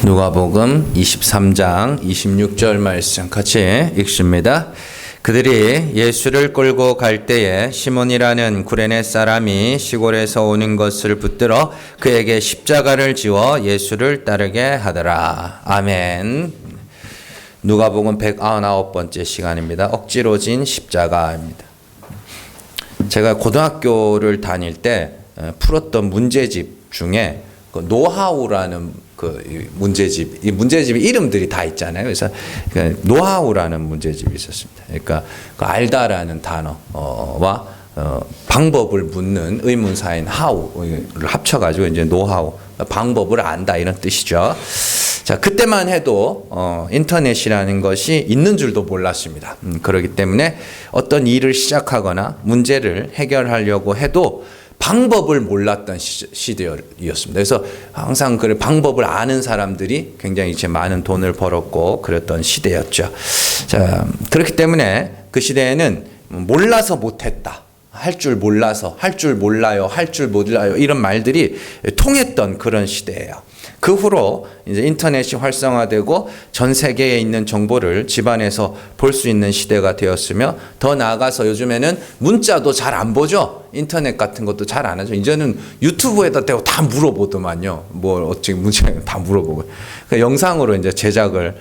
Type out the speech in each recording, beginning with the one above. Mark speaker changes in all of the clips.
Speaker 1: 누가복음 23장 26절 말씀 같이 읽습니다. 그들이 예수를 끌고 갈 때에 시몬이라는 구레네 사람이 시골에서 오는 것을 붙들어 그에게 십자가를 지워 예수를 따르게 하더라. 아멘. 누가복음 199번째 시간입니다. 억지로 진 십자가입니다. 제가 고등학교를 다닐 때 풀었던 문제집 중에 노하우라는 문제집, 이 문제집 이름들이 다 있잖아요. 그래서 노하우라는 문제집이 있었습니다. 그러니까 알다라는 단어와 방법을 묻는 의문사인 how를 합쳐가지고 이제 노하우, 방법을 안다 이런 뜻이죠. 자, 그때만 해도 인터넷이라는 것이 있는 줄도 몰랐습니다. 그렇기 때문에 어떤 일을 시작하거나 문제를 해결하려고 해도 방법을 몰랐던 시대였습니다. 그래서 항상 그 방법을 아는 사람들이 굉장히 이제 많은 돈을 벌었고 그랬던 시대였죠. 자, 그렇기 때문에 그 시대에는 몰라서 못했다. 할 줄 몰라서, 할 줄 몰라요, 할 줄 몰라요 이런 말들이 통했던 그런 시대예요. 그 후로 이제 인터넷이 활성화되고 전 세계에 있는 정보를 집안에서 볼 수 있는 시대가 되었으며 더 나아가서 요즘에는 문자도 잘 안 보죠. 인터넷 같은 것도 잘 안 하죠. 이제는 유튜브에다 대고 다 물어보더만요. 뭐 어찌 문자 다 물어보고. 그러니까 영상으로 이제 제작을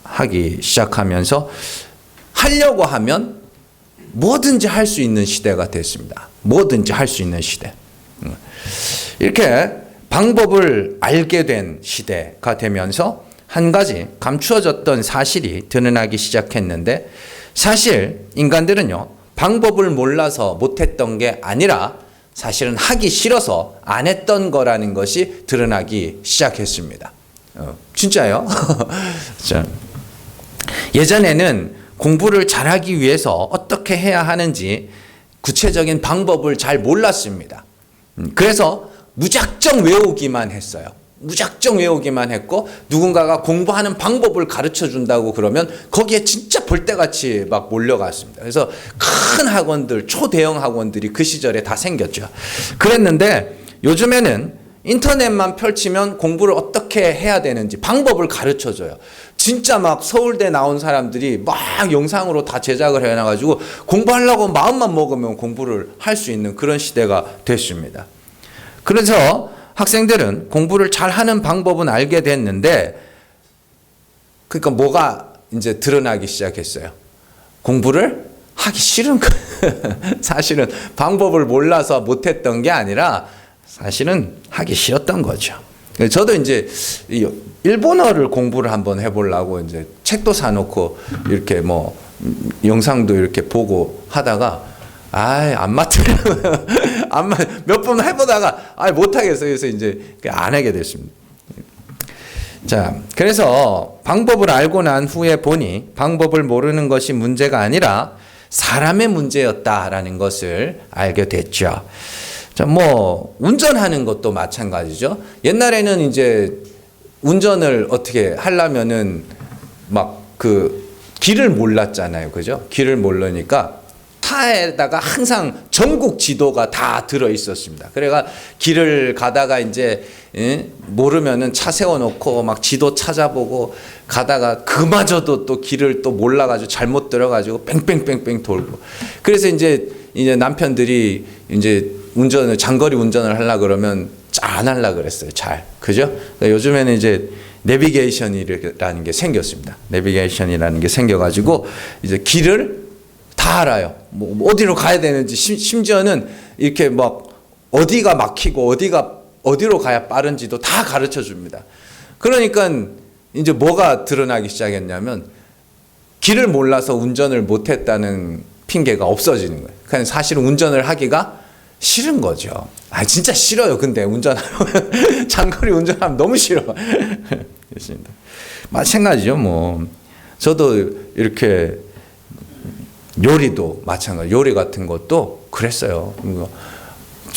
Speaker 1: 하기 시작하면서 하려고 하면 뭐든지 할 수 있는 시대가 됐습니다. 뭐든지 할 수 있는 시대. 이렇게 방법을 알게 된 시대가 되면서 한 가지 감추어졌던 사실이 드러나기 시작했는데 사실 인간들은요, 방법을 몰라서 못했던 게 아니라 사실은 하기 싫어서 안 했던 거라는 것이 드러나기 시작했습니다. 진짜요? 예전에는 공부를 잘하기 위해서 어떻게 해야 하는지 구체적인 방법을 잘 몰랐습니다. 그래서 무작정 외우기만 했어요. 무작정 외우기만 했고 누군가가 공부하는 방법을 가르쳐 준다고 그러면 거기에 진짜 볼때같이 막 몰려갔습니다. 그래서 큰 학원들, 초대형 학원들이 그 시절에 다 생겼죠. 그랬는데 요즘에는 인터넷만 펼치면 공부를 어떻게 해야 되는지 방법을 가르쳐 줘요. 진짜 막 서울대 나온 사람들이 막 영상으로 다 제작을 해놔가지고 공부하려고 마음만 먹으면 공부를 할 수 있는 그런 시대가 됐습니다. 그래서 학생들은 공부를 잘하는 방법은 알게 됐는데 그러니까 뭐가 이제 드러나기 시작했어요. 공부를 하기 싫은 거예요. 사실은 방법을 몰라서 못했던 게 아니라 사실은 하기 싫었던 거죠. 저도 이제 일본어를 공부를 한번 해보려고 이제 책도 사놓고 이렇게 뭐 영상도 이렇게 보고 하다가 안 맞더라고요. 몇 번 해보다가 못하겠어요. 그래서 이제 안 하게 됐습니다. 자, 그래서 방법을 알고 난 후에 보니 방법을 모르는 것이 문제가 아니라 사람의 문제였다라는 것을 알게 됐죠. 자, 뭐 운전하는 것도 마찬가지죠. 옛날에는 이제 운전을 어떻게 하려면은 막 그 길을 몰랐잖아요. 그죠? 길을 모르니까 차에다가 항상 전국 지도가 다 들어 있었습니다. 그래가 길을 가다가 이제 모르면은 차 세워놓고 막 지도 찾아보고 가다가 그마저도 또 길을 또 몰라가지고 잘못 들어가지고 뺑뺑뺑뺑 돌고. 그래서 이제 남편들이 이제 장거리 운전을 하려 그러면 안 하려 그랬어요. 잘. 그죠? 그러니까 요즘에는 이제 내비게이션이라는 게 생겼습니다. 내비게이션이라는 게 생겨가지고 이제 길을 다 알아요. 뭐 어디로 가야 되는지 심지어는 이렇게 막 어디가 막히고 어디로 가야 빠른지도 다 가르쳐 줍니다. 그러니까 이제 뭐가 드러나기 시작했냐면 길을 몰라서 운전을 못했다는 핑계가 없어지는 거예요. 그냥 사실은 운전을 하기가 싫은 거죠. 진짜 싫어요. 근데 운전하면 장거리 운전하면 너무 싫어. 그렇습니다. 마찬가지죠. 뭐 저도 이렇게 요리도 마찬가지. 요리 같은 것도 그랬어요.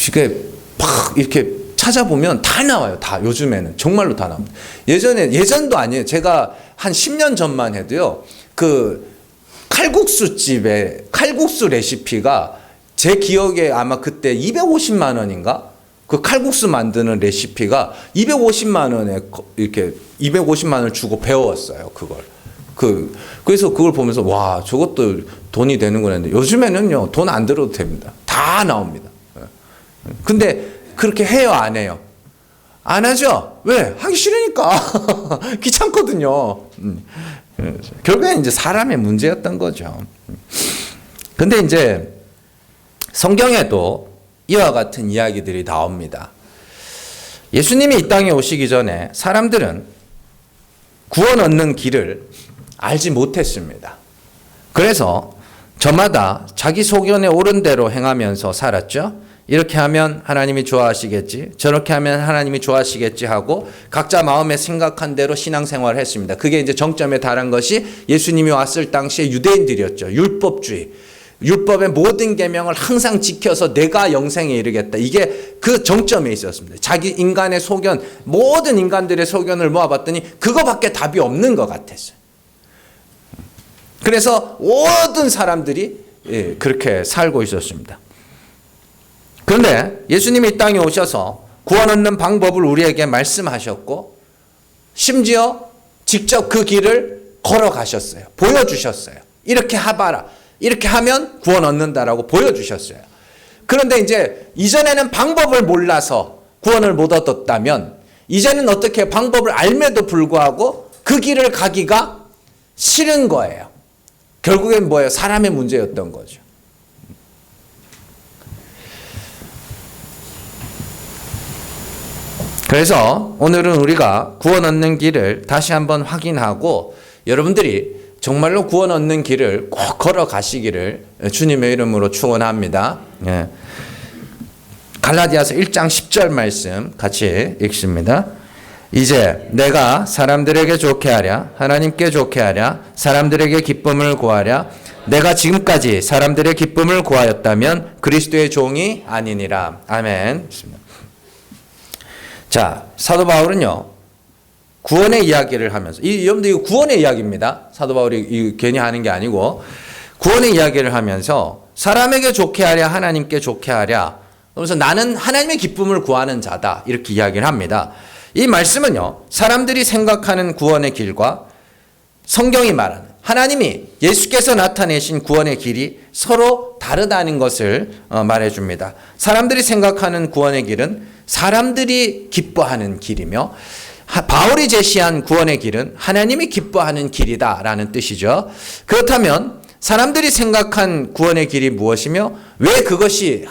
Speaker 1: 이게 막 이렇게 찾아보면 다 나와요. 다 요즘에는 정말로 다 나옵니다. 예전도 아니에요. 제가 한 10년 전만 해도요. 그 칼국수 집에 칼국수 레시피가 제 기억에 아마 그때 250만 원인가 그 칼국수 만드는 레시피가 250만 원에 이렇게 250만 원을 주고 배웠어요. 그걸. 그래서 그걸 보면서 와, 저것도 돈이 되는구나 했는데 요즘에는요, 돈 안 들어도 됩니다. 다 나옵니다. 근데 그렇게 해요, 안 해요? 안 하죠? 왜? 하기 싫으니까. 귀찮거든요. 결국엔 이제 사람의 문제였던 거죠. 근데 이제 성경에도 이와 같은 이야기들이 나옵니다. 예수님이 이 땅에 오시기 전에 사람들은 구원 얻는 길을 알지 못했습니다. 그래서 저마다 자기 소견에 옳은 대로 행하면서 살았죠. 이렇게 하면 하나님이 좋아하시겠지, 저렇게 하면 하나님이 좋아하시겠지 하고 각자 마음에 생각한 대로 신앙생활을 했습니다. 그게 이제 정점에 달한 것이 예수님이 왔을 당시의 유대인들이었죠. 율법주의. 율법의 모든 계명을 항상 지켜서 내가 영생에 이르겠다. 이게 그 정점에 있었습니다. 자기 인간의 소견, 모든 인간들의 소견을 모아봤더니 그거밖에 답이 없는 것 같았어요. 그래서 모든 사람들이 그렇게 살고 있었습니다. 그런데 예수님이 이 땅에 오셔서 구원 얻는 방법을 우리에게 말씀하셨고 심지어 직접 그 길을 걸어가셨어요. 보여주셨어요. 이렇게 해봐라. 이렇게 하면 구원 얻는다라고 보여주셨어요. 그런데 이제 이전에는 방법을 몰라서 구원을 못 얻었다면 이제는 어떻게 방법을 알매도 불구하고 그 길을 가기가 싫은 거예요. 결국엔 뭐예요? 사람의 문제였던 거죠. 그래서 오늘은 우리가 구원 얻는 길을 다시 한번 확인하고 여러분들이 정말로 구원 얻는 길을 꼭 걸어가시기를 주님의 이름으로 축원합니다. 예. 갈라디아서 1장 10절 말씀 같이 읽습니다. 이제 내가 사람들에게 좋게 하랴, 하나님께 좋게 하랴, 사람들에게 기쁨을 구하랴. 내가 지금까지 사람들의 기쁨을 구하였다면 그리스도의 종이 아니니라. 아멘. 자, 사도 바울은요, 구원의 이야기를 하면서, 여러분들 이거 구원의 이야기입니다. 사도 바울이 괜히 하는 게 아니고, 구원의 이야기를 하면서 사람에게 좋게 하랴, 하나님께 좋게 하랴. 그러면서 나는 하나님의 기쁨을 구하는 자다. 이렇게 이야기를 합니다. 이 말씀은요, 사람들이 생각하는 구원의 길과 성경이 말하는 하나님이 예수께서 나타내신 구원의 길이 서로 다르다는 것을 말해줍니다. 사람들이 생각하는 구원의 길은 사람들이 기뻐하는 길이며 바울이 제시한 구원의 길은 하나님이 기뻐하는 길이다라는 뜻이죠. 그렇다면 사람들이 생각한 구원의 길이 무엇이며 왜 그것이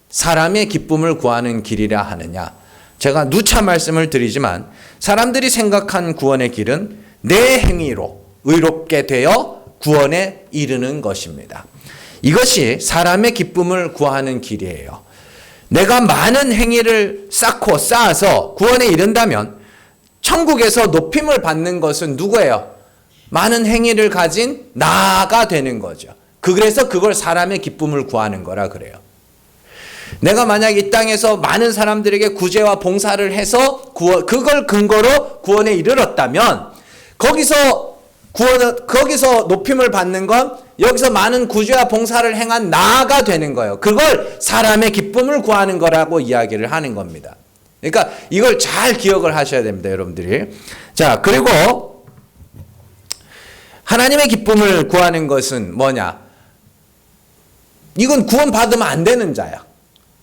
Speaker 1: 사람의 기쁨을 구하는 길이라 하느냐. 제가 누차 말씀을 드리지만 사람들이 생각한 구원의 길은 내 행위로 의롭게 되어 구원에 이르는 것입니다. 이것이 사람의 기쁨을 구하는 길이에요. 내가 많은 행위를 쌓아서 구원에 이른다면 천국에서 높임을 받는 것은 누구예요? 많은 행위를 가진 나가 되는 거죠. 그래서 그걸 사람의 기쁨을 구하는 거라 그래요. 내가 만약 이 땅에서 많은 사람들에게 구제와 봉사를 해서 그걸 근거로 구원에 이르렀다면 거기서 높임을 받는 건 여기서 많은 구제와 봉사를 행한 나가 되는 거예요. 그걸 사람의 기쁨을 구하는 거라고 이야기를 하는 겁니다. 그러니까 이걸 잘 기억을 하셔야 됩니다, 여러분들이. 자, 그리고 하나님의 기쁨을 구하는 것은 뭐냐? 이건 구원받으면 안 되는 자야.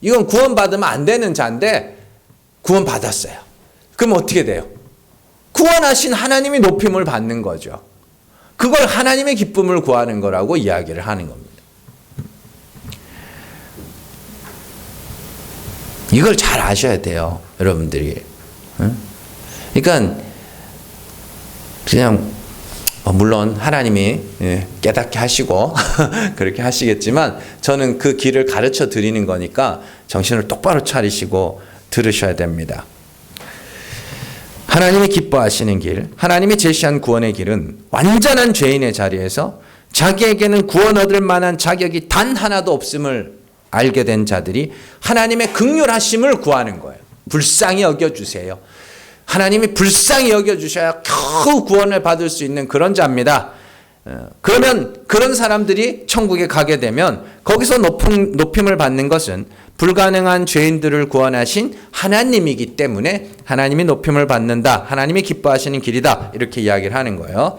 Speaker 1: 이건 구원받으면 안 되는 자인데 구원받았어요. 그럼 어떻게 돼요? 구원하신 하나님이 높임을 받는 거죠. 그걸 하나님의 기쁨을 구하는 거라고 이야기를 하는 겁니다. 이걸 잘 아셔야 돼요, 여러분들이. 그러니까 그냥 물론 하나님이 깨닫게 하시고 그렇게 하시겠지만 저는 그 길을 가르쳐 드리는 거니까 정신을 똑바로 차리시고 들으셔야 됩니다. 하나님이 기뻐하시는 길, 하나님이 제시한 구원의 길은 완전한 죄인의 자리에서 자기에게는 구원 얻을 만한 자격이 단 하나도 없음을 알게 된 자들이 하나님의 긍휼하심을 구하는 거예요. 불쌍히 여겨주세요. 하나님이 불쌍히 여겨주셔야 겨우 구원을 받을 수 있는 그런 자입니다. 그러면 그런 사람들이 천국에 가게 되면 거기서 높임을 받는 것은 불가능한 죄인들을 구원하신 하나님이기 때문에 하나님이 높임을 받는다. 하나님이 기뻐하시는 길이다. 이렇게 이야기를 하는 거예요.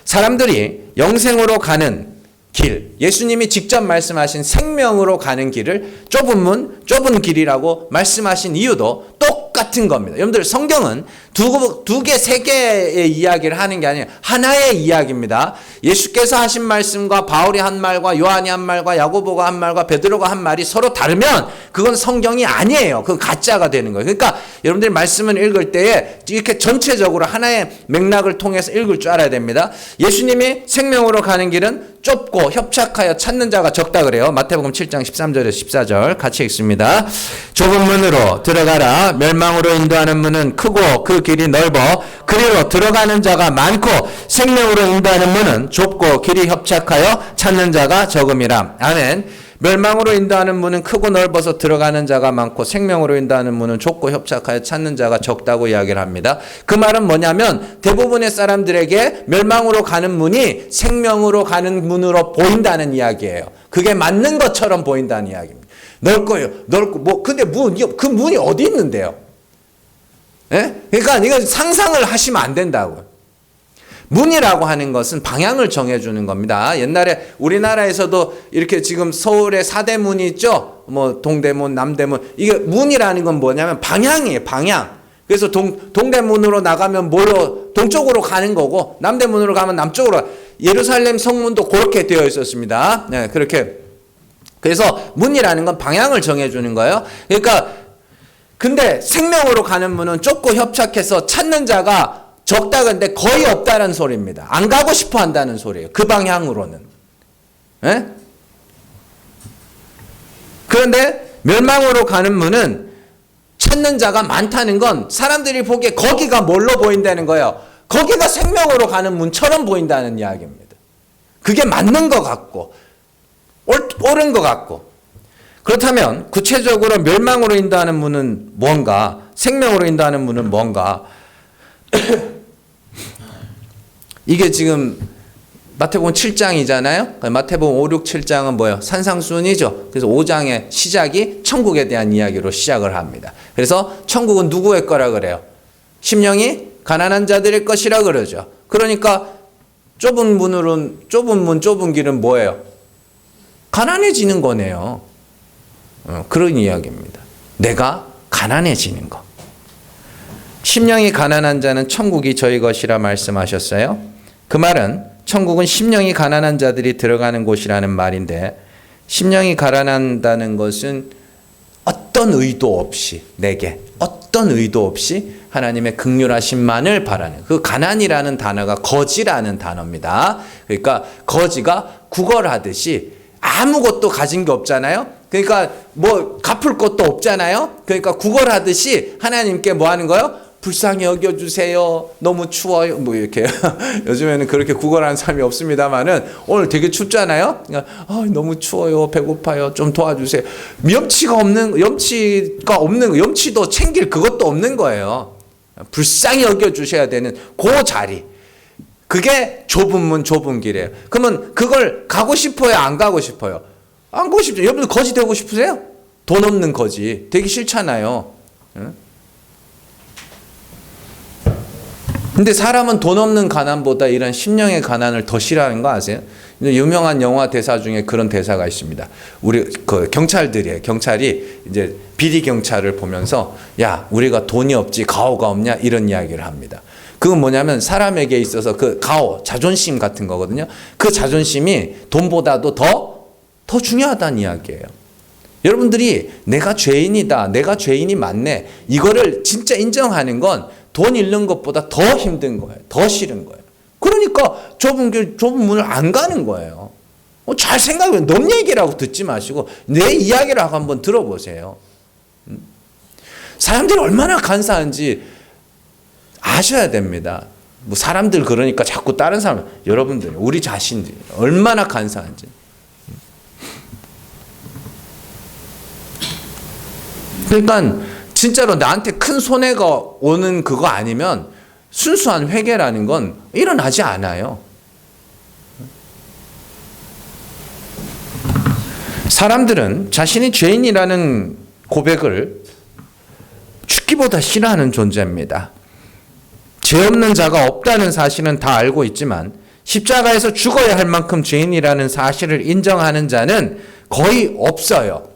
Speaker 1: 사람들이 영생으로 가는 길, 예수님이 직접 말씀하신 생명으로 가는 길을 좁은 문, 좁은 길이라고 말씀하신 이유도 똑같은 겁니다. 여러분들 성경은 두 개, 세 개의 이야기를 하는 게 아니에요. 하나의 이야기입니다. 예수께서 하신 말씀과 바울이 한 말과 요한이 한 말과 야고보가 한 말과 베드로가 한 말이 서로 다르면 그건 성경이 아니에요. 그건 가짜가 되는 거예요. 그러니까 여러분들이 말씀을 읽을 때에 이렇게 전체적으로 하나의 맥락을 통해서 읽을 줄 알아야 됩니다. 예수님이 생명으로 가는 길은 좁고 협착하여 찾는 자가 적다 그래요. 마태복음 7장 13절에서 14절 같이 읽습니다. 좁은 문으로 들어가라. 멸망으로 인도하는 문은 크고 그 길이 넓어 그리로 들어가는 자가 많고 생명으로 인도하는 문은 좁고 길이 협착하여 찾는 자가 적음이라. 아멘. 멸망으로 인도하는 문은 크고 넓어서 들어가는 자가 많고 생명으로 인도하는 문은 좁고 협착하여 찾는 자가 적다고 이야기를 합니다. 그 말은 뭐냐면 대부분의 사람들에게 멸망으로 가는 문이 생명으로 가는 문으로 보인다는 이야기예요. 그게 맞는 것처럼 보인다는 이야기입니다. 넓고 근데 그 문이 어디 있는데요? 예? 그러니까 이건 상상을 하시면 안 된다고요. 문이라고 하는 것은 방향을 정해주는 겁니다. 옛날에 우리나라에서도 이렇게 지금 서울에 4대 문이 있죠? 뭐 동대문, 남대문. 이게 문이라는 건 뭐냐면 방향이에요, 방향. 그래서 동대문으로 나가면 동쪽으로 가는 거고, 남대문으로 가면 남쪽으로. 예루살렘 성문도 그렇게 되어 있었습니다. 네, 그렇게. 그래서 문이라는 건 방향을 정해주는 거예요. 그러니까, 근데 생명으로 가는 문은 좁고 협착해서 찾는 자가 적다 근데 거의 없다는 소리입니다. 안 가고 싶어 한다는 소리예요. 그 방향으로는. 에? 그런데 멸망으로 가는 문은 찾는 자가 많다는 건 사람들이 보기에 거기가 뭘로 보인다는 거예요. 거기가 생명으로 가는 문처럼 보인다는 이야기입니다. 그게 맞는 것 같고 옳은 것 같고. 그렇다면 구체적으로 멸망으로 인도하는 문은 뭔가, 생명으로 인도하는 문은 뭔가. 이게 지금 마태복음 7장이잖아요. 마태복음 5, 6, 7장은 뭐예요? 산상수훈이죠. 그래서 5장의 시작이 천국에 대한 이야기로 시작을 합니다. 그래서 천국은 누구의 거라 그래요? 심령이 가난한 자들의 것이라 그러죠. 그러니까 좁은 문, 좁은 길은 뭐예요? 가난해지는 거네요. 그런 이야기입니다. 내가 가난해지는 거. 심령이 가난한 자는 천국이 저희 것이라 말씀하셨어요. 그 말은 천국은 심령이 가난한 자들이 들어가는 곳이라는 말인데, 심령이 가난한다는 것은 어떤 의도 없이 내게 어떤 의도 없이 하나님의 긍휼하심만을 바라는, 그 가난이라는 단어가 거지라는 단어입니다. 그러니까 거지가 구걸하듯이 아무것도 가진 게 없잖아요. 그러니까 뭐 갚을 것도 없잖아요. 그러니까 구걸하듯이 하나님께 뭐 하는 거예요? 불쌍히 여겨주세요. 너무 추워요. 뭐 이렇게 요즘에는 그렇게 구걸하는 사람이 없습니다만은 오늘 되게 춥잖아요. 그러니까 너무 추워요. 배고파요. 좀 도와주세요. 염치도 챙길 그것도 없는 거예요. 불쌍히 여겨주셔야 되는 그 자리. 그게 좁은 문, 좁은 길이에요. 그러면 그걸 가고 싶어요? 안 가고 싶어요? 안 가고 싶죠. 여러분들 거지 되고 싶으세요? 돈 없는 거지. 되기 싫잖아요. 근데 사람은 돈 없는 가난보다 이런 심령의 가난을 더 싫어하는 거 아세요? 유명한 영화 대사 중에 그런 대사가 있습니다. 우리 경찰들이에요. 경찰이 이제 비리 경찰을 보면서 야, 우리가 돈이 없지 가오가 없냐 이런 이야기를 합니다. 그건 뭐냐면 사람에게 있어서 그 가오, 자존심 같은 거거든요. 그 자존심이 돈보다도 더 중요하다는 이야기예요. 여러분들이 내가 죄인이다, 내가 죄인이 맞네, 이거를 진짜 인정하는 건 돈 잃는 것보다 더 힘든 거예요. 더 싫은 거예요. 그러니까 좁은 문을 안 가는 거예요. 잘 생각해. 넌 얘기라고 듣지 마시고 내 이야기라고 한번 들어보세요. 사람들이 얼마나 간사한지 아셔야 됩니다. 뭐 사람들 그러니까 자꾸 다른 사람, 여러분들, 우리 자신들이 얼마나 간사한지. 그러니까 진짜로 나한테 큰 손해가 오는 그거 아니면 순수한 회개라는 건 일어나지 않아요. 사람들은 자신이 죄인이라는 고백을 죽기보다 싫어하는 존재입니다. 죄 없는 자가 없다는 사실은 다 알고 있지만 십자가에서 죽어야 할 만큼 죄인이라는 사실을 인정하는 자는 거의 없어요.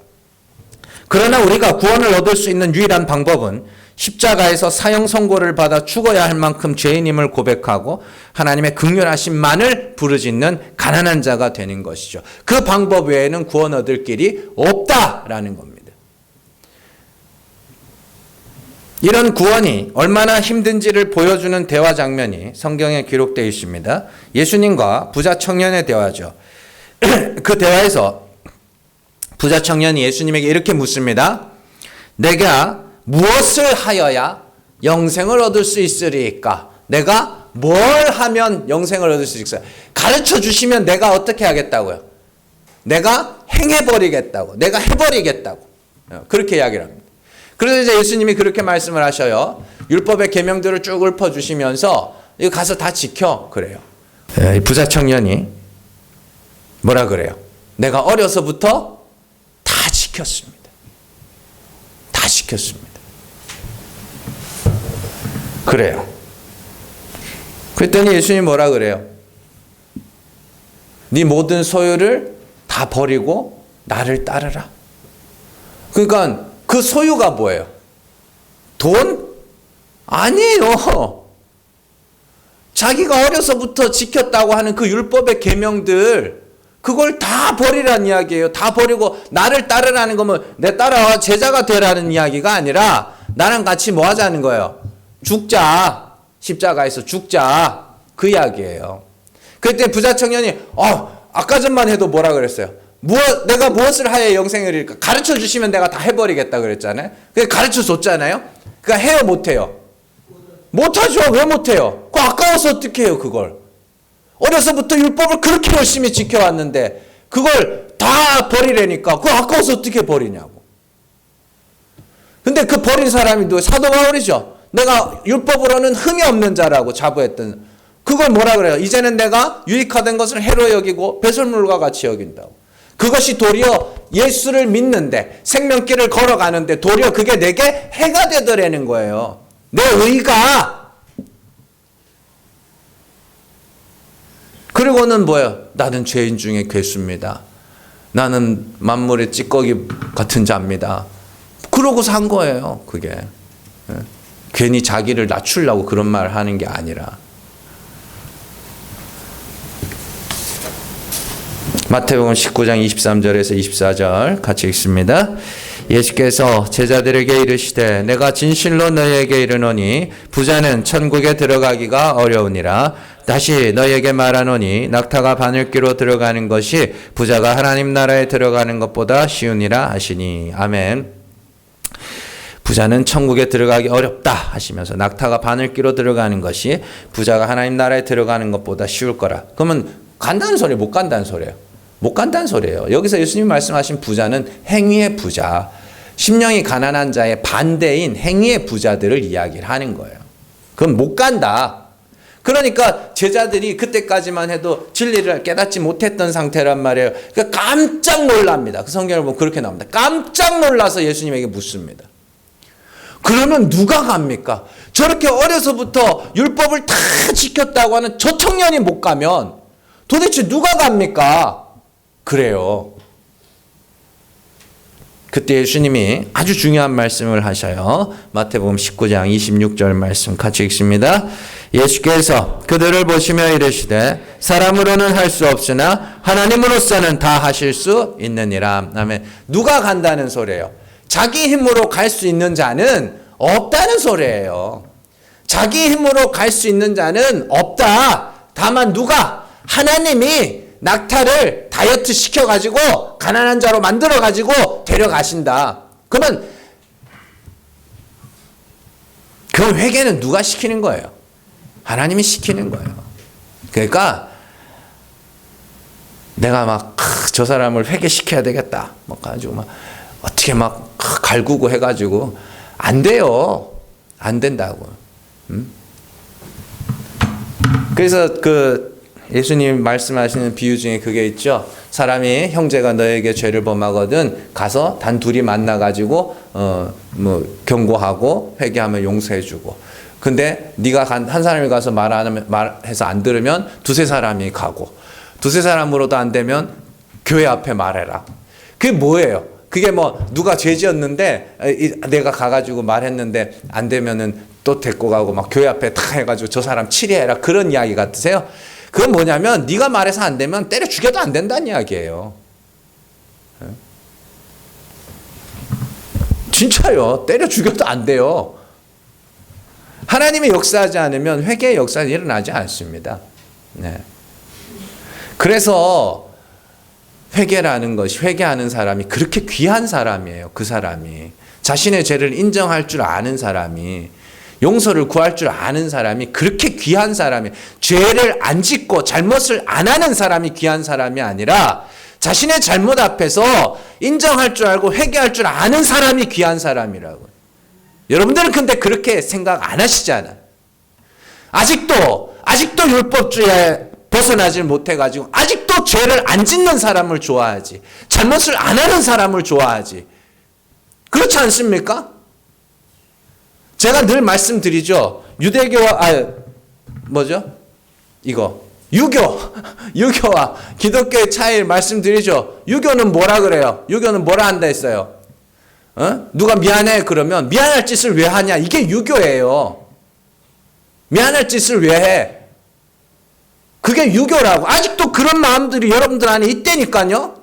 Speaker 1: 그러나 우리가 구원을 얻을 수 있는 유일한 방법은 십자가에서 사형 선고를 받아 죽어야 할 만큼 죄인임을 고백하고 하나님의 긍휼하심만을 부르짖는 가난한 자가 되는 것이죠. 그 방법 외에는 구원 얻을 길이 없다라는 겁니다. 이런 구원이 얼마나 힘든지를 보여주는 대화 장면이 성경에 기록되어 있습니다. 예수님과 부자 청년의 대화죠. 그 대화에서 부자 청년이 예수님에게 이렇게 묻습니다. 내가 무엇을 하여야 영생을 얻을 수 있으리까? 내가 뭘 하면 영생을 얻을 수 있어요? 가르쳐 주시면 내가 어떻게 하겠다고요? 내가 행해버리겠다고. 내가 해버리겠다고. 그렇게 이야기를 합니다. 그래서 이제 예수님이 그렇게 말씀을 하셔요. 율법의 계명들을 쭉 읊어주시면서 이거 가서 다 지켜 그래요. 부자 청년이 뭐라 그래요? 내가 어려서부터 다 지켰습니다. 다 지켰습니다. 그래요. 그랬더니 예수님이 뭐라 그래요? 네 모든 소유를 다 버리고 나를 따르라. 그러니까 그 소유가 뭐예요? 돈? 아니에요. 자기가 어려서부터 지켰다고 하는 그 율법의 계명들 그걸 다 버리라는 이야기예요. 다 버리고 나를 따르라는 거면 내 따라와 제자가 되라는 이야기가 아니라 나랑 같이 뭐 하자는 거예요? 죽자. 십자가에서 죽자. 그 이야기예요. 그때 부자 청년이 아까 전만 해도 뭐라 그랬어요? 내가 무엇을 하여 영생을 잃을까? 가르쳐 주시면 내가 다 해버리겠다 그랬잖아요. 그게 가르쳐 줬잖아요. 그러니까 해요, 못해요? 못하죠. 왜 못해요? 그거 아까워서 어떻게 해요, 그걸? 어려서부터 율법을 그렇게 열심히 지켜왔는데 그걸 다 버리라니까 그거 아까워서 어떻게 버리냐고. 근데 그 버린 사람이 누구? 사도 바울이죠. 내가 율법으로는 흠이 없는 자라고 자부했던 그걸 뭐라 그래요? 이제는 내가 유익하던 것을 해로 여기고 배설물과 같이 여긴다고. 그것이 도리어 예수를 믿는데 생명길을 걸어가는데 도리어 그게 내게 해가 되더라는 거예요. 내 의가. 그리고는 뭐예요? 나는 죄인 중에 괴수입니다. 나는 만물의 찌꺼기 같은 자입니다. 그러고 산 거예요. 그게. 괜히 자기를 낮추려고 그런 말을 하는 게 아니라. 마태복음 19장 23절에서 24절 같이 읽습니다. 예수께서 제자들에게 이르시되 내가 진실로 너희에게 이르노니 부자는 천국에 들어가기가 어려우니라. 다시 너희에게 말하노니 낙타가 바늘귀로 들어가는 것이 부자가 하나님 나라에 들어가는 것보다 쉬우니라 하시니. 아멘. 부자는 천국에 들어가기 어렵다 하시면서 낙타가 바늘귀로 들어가는 것이 부자가 하나님 나라에 들어가는 것보다 쉬울 거라. 그러면 간다는 소리예요? 못 간다는 소리예요? 못 간다는 소리예요. 여기서 예수님이 말씀하신 부자는 행위의 부자, 심령이 가난한 자의 반대인 행위의 부자들을 이야기를 하는 거예요. 그건 못 간다. 그러니까 제자들이 그때까지만 해도 진리를 깨닫지 못했던 상태란 말이에요. 그러니까 깜짝 놀랍니다. 그 성경을 보면 그렇게 나옵니다. 깜짝 놀라서 예수님에게 묻습니다. 그러면 누가 갑니까? 저렇게 어려서부터 율법을 다 지켰다고 하는 저 청년이 못 가면 도대체 누가 갑니까? 그래요. 그때 예수님이 아주 중요한 말씀을 하셔요. 마태복음 19장 26절 말씀 같이 읽습니다. 예수께서 그들을 보시며 이르시되 사람으로는 할 수 없으나 하나님으로서는 다 하실 수 있느니라. 아멘. 누가 간다는 소리예요? 자기 힘으로 갈 수 있는 자는 없다는 소리예요. 자기 힘으로 갈 수 있는 자는 없다. 다만 누가? 하나님이 낙타를 다이어트 시켜가지고 가난한 자로 만들어가지고 데려가신다. 그러면 그 회개는 누가 시키는 거예요? 하나님이 시키는 거예요. 그러니까 내가 막 저 사람을 회개시켜야 되겠다. 막 가지고 막 어떻게 막 갈구고 해가지고 안 돼요. 안 된다고. 그래서 그 예수님 말씀하시는 비유 중에 그게 있죠. 사람이 형제가 너에게 죄를 범하거든 가서 단 둘이 만나가지고 경고하고 회개하면 용서해주고. 근데 네가 한 사람이 가서 말해서 안 들으면 두세 사람이 가고, 두세 사람으로도 안 되면 교회 앞에 말해라. 그게 뭐예요? 그게 뭐 누가 죄 지었는데 내가 가가지고 말했는데 안 되면은 또 데리고 가고 막 교회 앞에 다 해가지고 저 사람 치리해라, 그런 이야기 같으세요? 그건 뭐냐면 네가 말해서 안 되면 때려 죽여도 안 된다는 이야기예요. 진짜요. 때려 죽여도 안 돼요. 하나님이 역사하지 않으면 회개의 역사는 일어나지 않습니다. 네. 그래서 회개라는 것이, 회개하는 사람이 그렇게 귀한 사람이에요. 그 사람이 자신의 죄를 인정할 줄 아는 사람이, 용서를 구할 줄 아는 사람이 그렇게 귀한 사람이, 죄를 안 짓고 잘못을 안 하는 사람이 귀한 사람이 아니라 자신의 잘못 앞에서 인정할 줄 알고 회개할 줄 아는 사람이 귀한 사람이라고. 여러분들은 근데 그렇게 생각 안 하시잖아요. 아직도 율법주의에 벗어나질 못해가지고 아직도 죄를 안 짓는 사람을 좋아하지, 잘못을 안 하는 사람을 좋아하지. 그렇지 않습니까? 제가 늘 말씀드리죠. 유교와 기독교의 차이를 말씀드리죠. 유교는 뭐라 그래요? 유교는 뭐라 한다 했어요? 누가 미안해 그러면 미안할 짓을 왜 하냐, 이게 유교예요. 미안할 짓을 왜 해? 그게 유교라고. 아직도 그런 마음들이 여러분들 안에 있다니까요.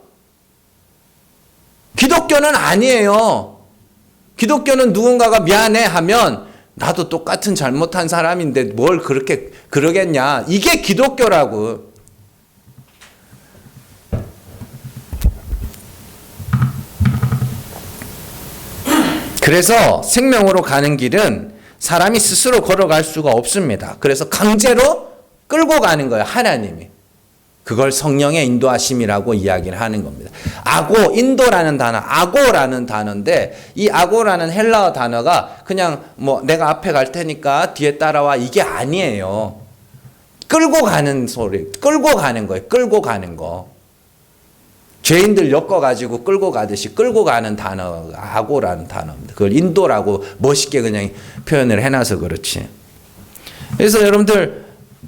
Speaker 1: 기독교는 아니에요. 기독교는 누군가가 미안해 하면 나도 똑같은 잘못한 사람인데 뭘 그렇게 그러겠냐, 이게 기독교라고. 그래서 생명으로 가는 길은 사람이 스스로 걸어갈 수가 없습니다. 그래서 강제로 끌고 가는 거예요, 하나님이. 그걸 성령의 인도하심이라고 이야기를 하는 겁니다. 인도라는 단어, 아고라는 단어인데, 이 아고라는 헬라어 단어가 그냥 뭐 내가 앞에 갈 테니까 뒤에 따라와, 이게 아니에요. 끌고 가는 소리, 끌고 가는 거예요. 끌고 가는 거. 죄인들 엮어가지고 끌고 가듯이 끌고 가는 단어가 아고라는 단어입니다. 그걸 인도라고 멋있게 그냥 표현을 해놔서 그렇지. 그래서 여러분들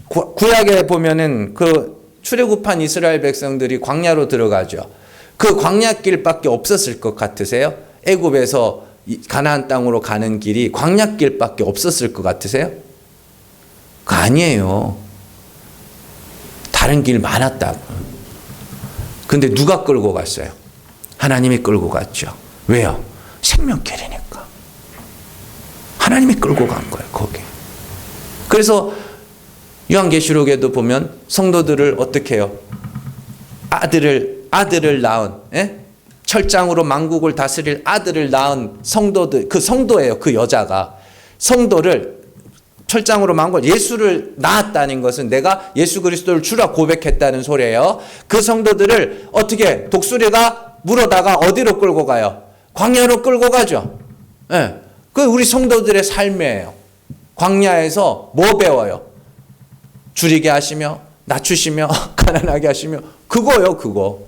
Speaker 1: 구약에 보면은 그 출애굽한 이스라엘 백성들이 광야로 들어가죠. 그 광야길밖에 없었을 것 같으세요? 애굽에서 가나안 땅으로 가는 길이 광야길밖에 없었을 것 같으세요? 그거 아니에요. 다른 길 많았다고. 근데 누가 끌고 갔어요? 하나님이 끌고 갔죠. 왜요? 생명길이니까. 하나님이 끌고 간 거예요, 거기. 그래서 요한계시록에도 보면 성도들을 어떻게 해요? 아들을 낳은, 철장으로 만국을 다스릴 아들을 낳은 성도들, 그 성도예요, 그 여자가. 성도를 철장으로 만국, 예수를 낳았다는 것은 내가 예수 그리스도를 주라 고백했다는 소리예요. 그 성도들을 어떻게 독수리가 물어다가 어디로 끌고 가요? 광야로 끌고 가죠. 그 우리 성도들의 삶이에요. 광야에서 뭐 배워요? 줄이게 하시며 낮추시며 가난하게 하시며, 그거요, 그거.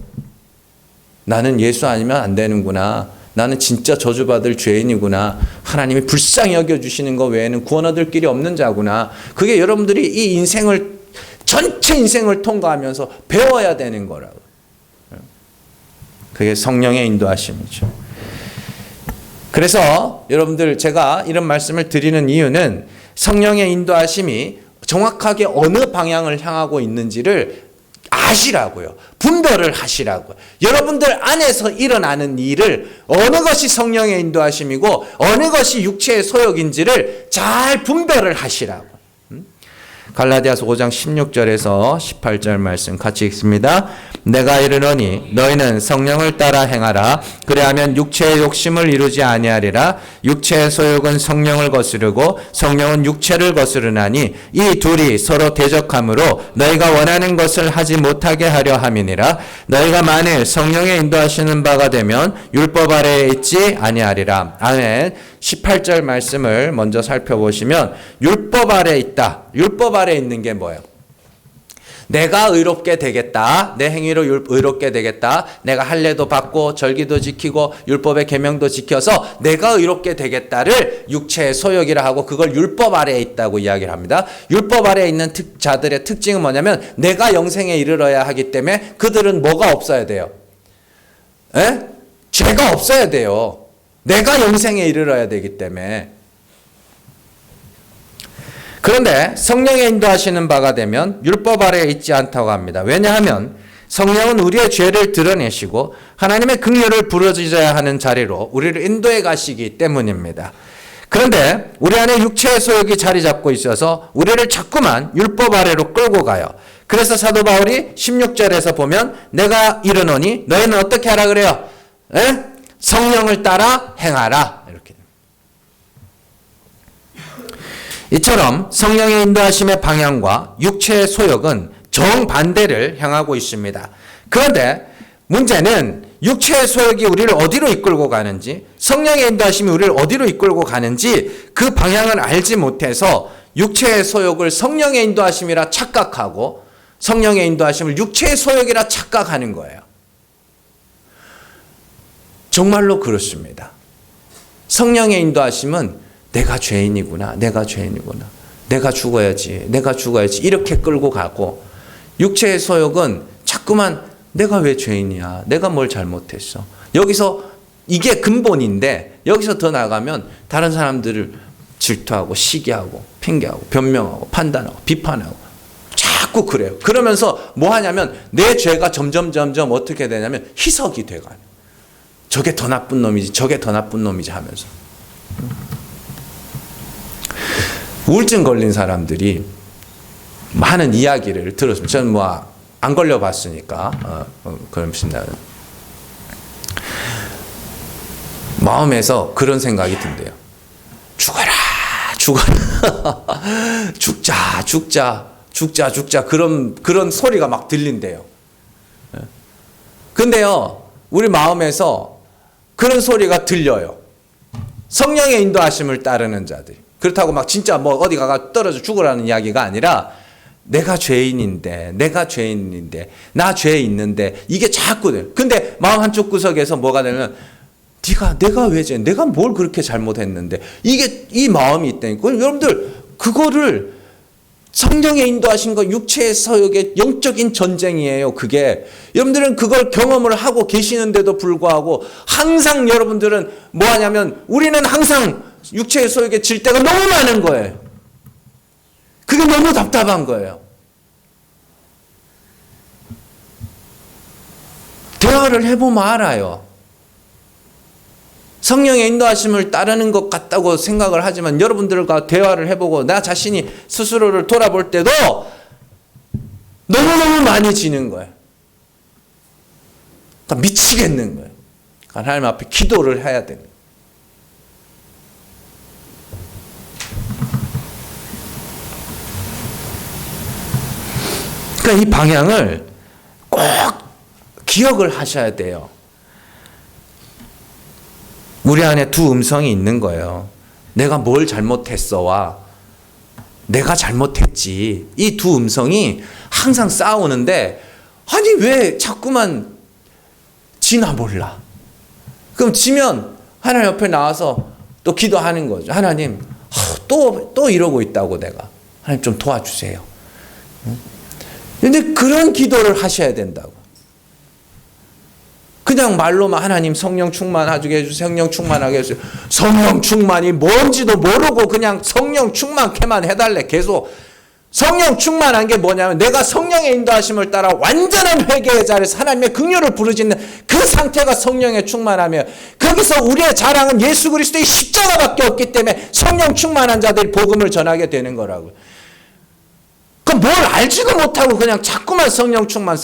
Speaker 1: 나는 예수 아니면 안 되는구나. 나는 진짜 저주받을 죄인이구나. 하나님이 불쌍히 여겨주시는 것 외에는 구원 얻을 길이 없는 자구나. 그게 여러분들이 이 인생을, 전체 인생을 통과하면서 배워야 되는 거라고. 그게 성령의 인도하심이죠. 그래서 여러분들, 제가 이런 말씀을 드리는 이유는 성령의 인도하심이 정확하게 어느 방향을 향하고 있는지를 아시라고요. 분별을 하시라고요. 여러분들 안에서 일어나는 일을 어느 것이 성령의 인도하심이고 어느 것이 육체의 소욕인지를 잘 분별을 하시라고. 갈라디아서 5장 16절에서 18절 말씀 같이 읽습니다. 내가 이르노니 너희는 성령을 따라 행하라. 그래야면 육체의 욕심을 이루지 아니하리라. 육체의 소욕은 성령을 거스르고 성령은 육체를 거스르나니 이 둘이 서로 대적하므로 너희가 원하는 것을 하지 못하게 하려 함이니라. 너희가 만일 성령의 인도하시는 바가 되면 율법 아래에 있지 아니하리라. 아멘. 18절 말씀을 먼저 살펴보시면 율법 아래에 있다. 율법 아래에 있는 게 뭐예요? 내가 의롭게 되겠다. 내 행위로 의롭게 되겠다. 내가 할례도 받고 절기도 지키고 율법의 계명도 지켜서 내가 의롭게 되겠다를 육체의 소욕이라 하고 그걸 율법 아래에 있다고 이야기를 합니다. 율법 아래에 있는 자들의 특징은 뭐냐면 내가 영생에 이르러야 하기 때문에 그들은 뭐가 없어야 돼요? 죄가 없어야 돼요. 내가 영생에 이르러야 되기 때문에. 그런데 성령의 인도하시는 바가 되면 율법 아래에 있지 않다고 합니다. 왜냐하면 성령은 우리의 죄를 드러내시고 하나님의 긍휼을 부르짖어야 하는 자리로 우리를 인도해 가시기 때문입니다. 그런데 우리 안에 육체의 소욕이 자리 잡고 있어서 우리를 자꾸만 율법 아래로 끌고 가요. 그래서 사도 바울이 16절에서 보면 내가 이르노니 너희는 어떻게 하라 그래요? 성령을 따라 행하라. 이렇게. 이처럼 성령의 인도하심의 방향과 육체의 소욕은 정반대를 향하고 있습니다. 그런데 문제는 육체의 소욕이 우리를 어디로 이끌고 가는지, 성령의 인도하심이 우리를 어디로 이끌고 가는지 그 방향을 알지 못해서 육체의 소욕을 성령의 인도하심이라 착각하고 성령의 인도하심을 육체의 소욕이라 착각하는 거예요. 정말로 그렇습니다. 성령의 인도하심은 내가 죄인이구나. 내가 죄인이구나. 내가 죽어야지. 내가 죽어야지. 이렇게 끌고 가고 육체의 소욕은 자꾸만 내가 왜 죄인이야. 내가 뭘 잘못했어. 여기서 이게 근본인데 여기서 더 나가면 다른 사람들을 질투하고 시기하고 핑계하고 변명하고 판단하고 비판하고 자꾸 그래요. 그러면서 뭐 하냐면 내 죄가 점점 어떻게 되냐면 희석이 돼가요. 저게 더 나쁜 놈이지. 저게 더 나쁜 놈이지 하면서. 우울증 걸린 사람들이 많은 이야기를 들었습니다. 저는 뭐 안 걸려봤으니까 그렇습니다. 마음에서 그런 생각이 든대요. 죽어라, 죽어라, 죽자. 그런 소리가 막 들린대요. 근데요, 우리 마음에서 그런 소리가 들려요. 성령의 인도하심을 따르는 자들이. 그렇다고 막 진짜 뭐 어디 가가 떨어져 죽으라는 이야기가 아니라 내가 죄인인데 나 죄 있는데 이게 자꾸 돼요. 근데 마음 한쪽 구석에서 뭐가 되면 내가 왜 죄? 내가 뭘 그렇게 잘못했는데 이게 이 마음이 있다니까. 여러분들 그거를 성령의 인도하신 거 육체의 서역의 영적인 전쟁이에요. 그게 여러분들은 그걸 경험을 하고 계시는데도 불구하고 항상 여러분들은 뭐 하냐면 우리는 항상 육체의 소욕에 질 때가 너무 많은 거예요. 그게 너무 답답한 거예요. 대화를 해보면 알아요. 성령의 인도하심을 따르는 것 같다고 생각을 하지만 여러분들과 대화를 해보고 나 자신이 스스로를 돌아볼 때도 너무너무 많이 지는 거예요. 그러니까 미치겠는 거예요. 하나님 앞에 기도를 해야 되는 거예요. 그러니까 이 방향을 꼭 기억을 하셔야 돼요. 우리 안에 두 음성이 있는 거예요. 내가 뭘 잘못했어와 내가 잘못했지. 이 두 음성이 항상 싸우는데 아니 왜 자꾸만 지나 몰라. 그럼 지면 하나님 옆에 나와서 또 기도하는 거죠. 하나님 또 이러고 있다고 내가. 하나님 좀 도와주세요. 근데 그런 기도를 하셔야 된다고. 그냥 말로만 하나님 성령 충만하게 해주세요. 성령 충만하게 해주세요. 성령 충만이 뭔지도 모르고 그냥 성령 충만케만 해달래. 계속. 성령 충만한 게 뭐냐면 내가 성령의 인도하심을 따라 완전한 회개의 자리에서 하나님의 긍휼을 부르짖는 그 상태가 성령의 충만하며 거기서 우리의 자랑은 예수 그리스도의 십자가밖에 없기 때문에 성령 충만한 자들이 복음을 전하게 되는 거라고요. 뭘 알지도 못하고 그냥 자꾸만 성령 충만.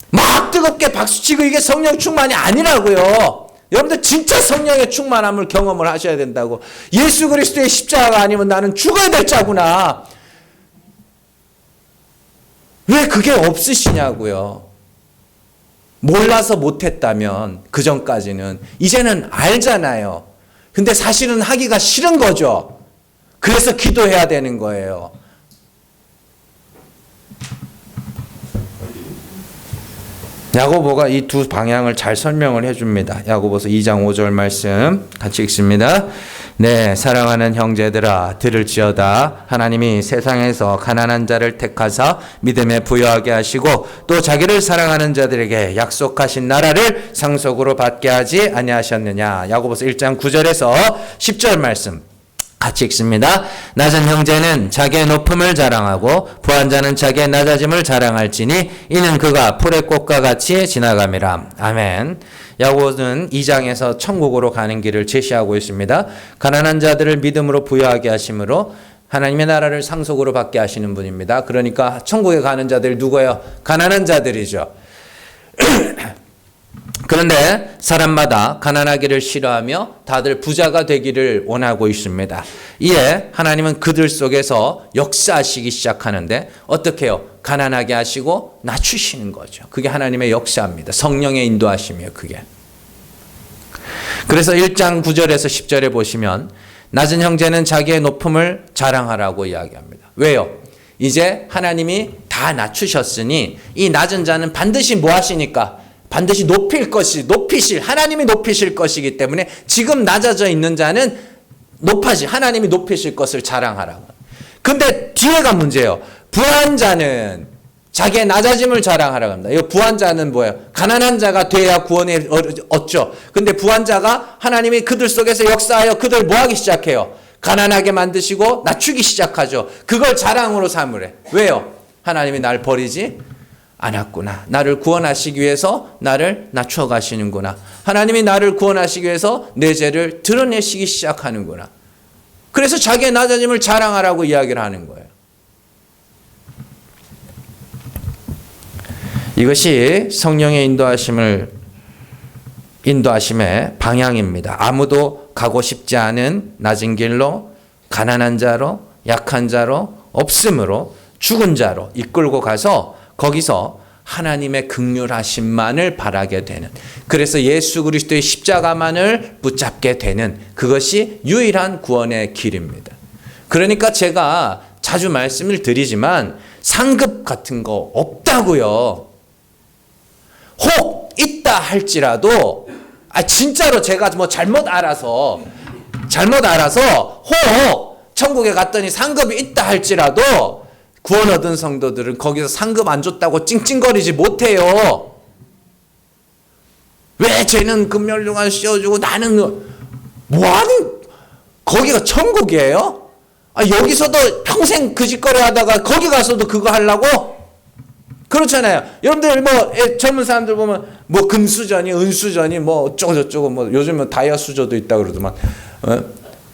Speaker 1: 막 뜨겁게 박수치고 이게 성령 충만이 아니라고요. 여러분들 진짜 성령의 충만함을 경험을 하셔야 된다고. 예수 그리스도의 십자가가 아니면 나는 죽어야 될 자구나. 왜 그게 없으시냐고요. 몰라서 못했다면 그전까지는 이제는 알잖아요. 근데 사실은 하기가 싫은 거죠. 그래서 기도해야 되는 거예요. 야고보가 이 두 방향을 잘 설명을 해줍니다. 야고보서 2장 5절 말씀 같이 읽습니다. 네, 사랑하는 형제들아 들을지어다. 하나님이 세상에서 가난한 자를 택하사 믿음에 부여하게 하시고 또 자기를 사랑하는 자들에게 약속하신 나라를 상속으로 받게 하지 아니하셨느냐. 야고보서 1장 9절에서 10절 말씀 같이 읽습니다. 낮은 형제는 자기의 높음을 자랑하고 부한 자는 자기의 낮아짐을 자랑할지니 이는 그가 풀의 꽃과 같이 지나감이라. 아멘. 야고보는 2장에서 천국으로 가는 길을 제시하고 있습니다. 가난한 자들을 믿음으로 부여하게 하심으로 하나님의 나라를 상속으로 받게 하시는 분입니다. 그러니까 천국에 가는 자들이 누구예요? 가난한 자들이죠. 그런데 사람마다 가난하기를 싫어하며 다들 부자가 되기를 원하고 있습니다. 이에 하나님은 그들 속에서 역사하시기 시작하는데 어떻게 해요? 가난하게 하시고 낮추시는 거죠. 그게 하나님의 역사입니다. 성령의 인도하심이에요. 그게. 그래서 1장 9절에서 10절에 보시면 낮은 형제는 자기의 높음을 자랑하라고 이야기합니다. 왜요? 이제 하나님이 다 낮추셨으니 이 낮은 자는 반드시 뭐 하시니까? 반드시 높이실, 하나님이 높이실 것이기 때문에 지금 낮아져 있는 자는 하나님이 높이실 것을 자랑하라고. 근데 뒤에가 문제예요. 부한 자는 자기의 낮아짐을 자랑하라고 합니다. 이 부한 자는 뭐예요? 가난한 자가 돼야 구원을 얻죠. 근데 부한 자가 하나님이 그들 속에서 역사하여 그들 뭐 하기 시작해요? 가난하게 만드시고 낮추기 시작하죠. 그걸 자랑으로 삼으래. 왜요? 하나님이 날 버리지 않았구나. 나를 구원하시기 위해서 나를 낮춰 가시는구나. 하나님이 나를 구원하시기 위해서 내 죄를 드러내시기 시작하는구나. 그래서 자기의 낮아짐을 자랑하라고 이야기를 하는 거예요. 이것이 성령의 인도하심의 방향입니다. 아무도 가고 싶지 않은 낮은 길로, 가난한 자로, 약한 자로, 없음으로, 죽은 자로 이끌고 가서 거기서 하나님의 긍휼하심만을 바라게 되는, 그래서 예수 그리스도의 십자가만을 붙잡게 되는, 그것이 유일한 구원의 길입니다. 그러니까 제가 자주 말씀을 드리지만 상급 같은 거 없다고요. 혹 있다 할지라도 진짜로 제가 뭐 잘못 알아서 혹 천국에 갔더니 상급이 있다 할지라도 구원 얻은 성도들은 거기서 상급 안 줬다고 찡찡거리지 못해요. 왜 쟤는 금멸류관 씌워주고 나는 뭐하는, 거기가 천국이에요? 여기서도 평생 그 짓거리 하다가 거기 가서도 그거 하려고? 그렇잖아요. 여러분들 젊은 사람들 보면 금수저니 은수저니 어쩌고 저쩌고 요즘은 다이아 수저도 있다 그러더만.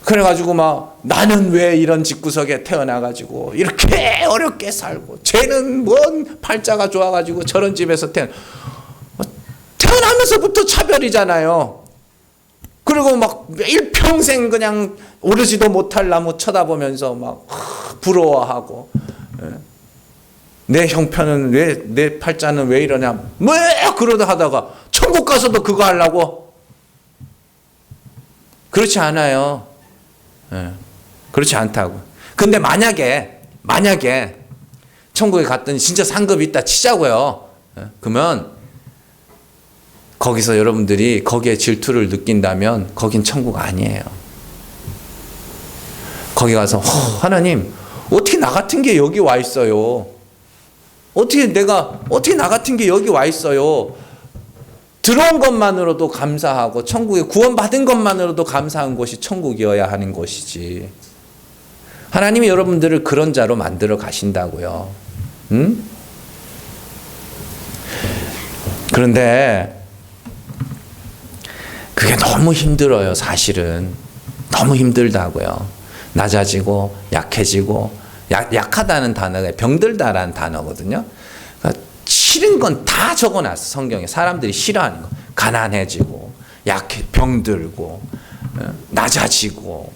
Speaker 1: 그래가지고 나는 왜 이런 집구석에 태어나가지고 이렇게 어렵게 살고, 쟤는 뭔 팔자가 좋아가지고 저런 집에서 태어나면서부터 차별이잖아요. 그리고 일평생 그냥 오르지도 못할 나무 쳐다보면서 부러워하고, 내 형편은 왜, 내 팔자는 왜 이러냐, 그러다 하다가 천국 가서도 그거 하려고? 그렇지 않아요. 그렇지 않다고. 근데 만약에 천국에 갔더니 진짜 상급이 있다 치자고요. 그러면 거기서 여러분들이 거기에 질투를 느낀다면 거긴 천국 아니에요. 거기 가서 하나님 어떻게 나 같은 게 여기 와 있어요? 어떻게 나 같은 게 여기 와 있어요? 들어온 것만으로도 감사하고 천국에 구원받은 것만으로도 감사한 곳이 천국이어야 하는 것이지. 하나님이 여러분들을 그런 자로 만들어 가신다고요. 그런데 그게 너무 힘들어요. 사실은 너무 힘들다고요. 낮아지고 약해지고, 약하다는 단어가 병들다라는 단어거든요. 그러니까 싫은 건 다 적어놨어. 성경에 사람들이 싫어하는 거. 가난해지고 약해, 병들고 낮아지고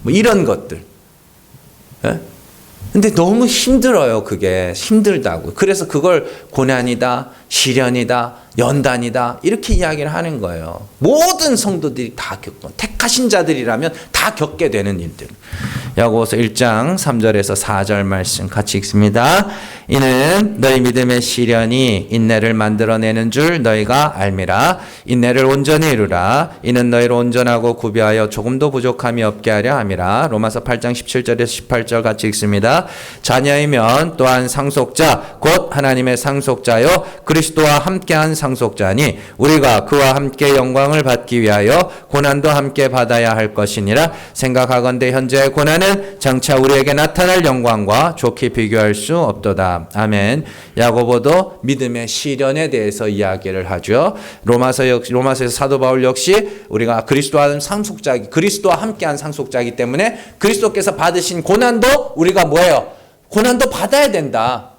Speaker 1: 이런 것들. 근데 너무 힘들어요. 그게 힘들다고. 그래서 그걸 고난이다, 시련이다, 연단이다 이렇게 이야기를 하는 거예요. 모든 성도들이 다 겪고 택하신 자들이라면 다 겪게 되는 일들. 야고보서 1장 3절에서 4절 말씀 같이 읽습니다. 이는 너희 믿음의 시련이 인내를 만들어내는 줄 너희가 알미라. 인내를 온전히 이루라. 이는 너희를 온전하고 구비하여 조금도 부족함이 없게 하려 함이라. 로마서 8장 17절에서 18절 같이 읽습니다. 자녀이면 또한 상속자 곧 하나님의 상속자요 그리스도와 함께한 상속자니 우리가 그와 함께 영광을 받기 위하여 고난도 함께 받아야 할 것이니라. 생각하건대 현재의 고난은 장차 우리에게 나타날 영광과 좋게 비교할 수 없도다. 아멘. 야고보도 믿음의 시련에 대해서 이야기를 하죠. 로마서에서 사도 바울 역시 우리가 그리스도와 함께한 상속자이기 때문에 그리스도께서 받으신 고난도 우리가 뭐예요? 고난도 받아야 된다.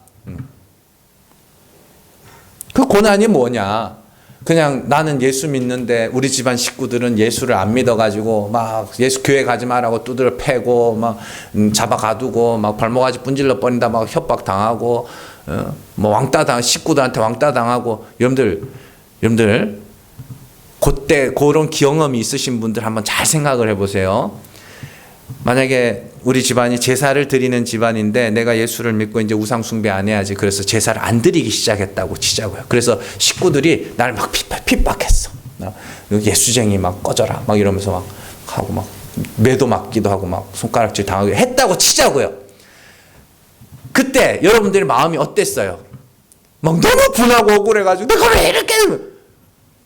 Speaker 1: 그 고난이 뭐냐? 그냥 나는 예수 믿는데 우리 집안 식구들은 예수를 안 믿어가지고 막 예수 교회 가지 말라고 두드려 패고 막 잡아 가두고 막 발목까지 분질러 버린다 막 협박 당하고 뭐 왕따 당 식구들한테 왕따 당하고 여러분들 그때 그런 경험이 있으신 분들 한번 잘 생각을 해보세요. 만약에 우리 집안이 제사를 드리는 집안인데 내가 예수를 믿고 이제 우상 숭배 안 해야지. 그래서 제사를 안 드리기 시작했다고 치자고요. 그래서 식구들이 나를 막 핍박했어. 예수쟁이 막 꺼져라 막 이러면서 막 하고 막 매도 맞기도 하고 막 손가락질 당하고 했다고 치자고요. 그때 여러분들의 마음이 어땠어요? 막 너무 분하고 억울해가지고 내가 왜 이렇게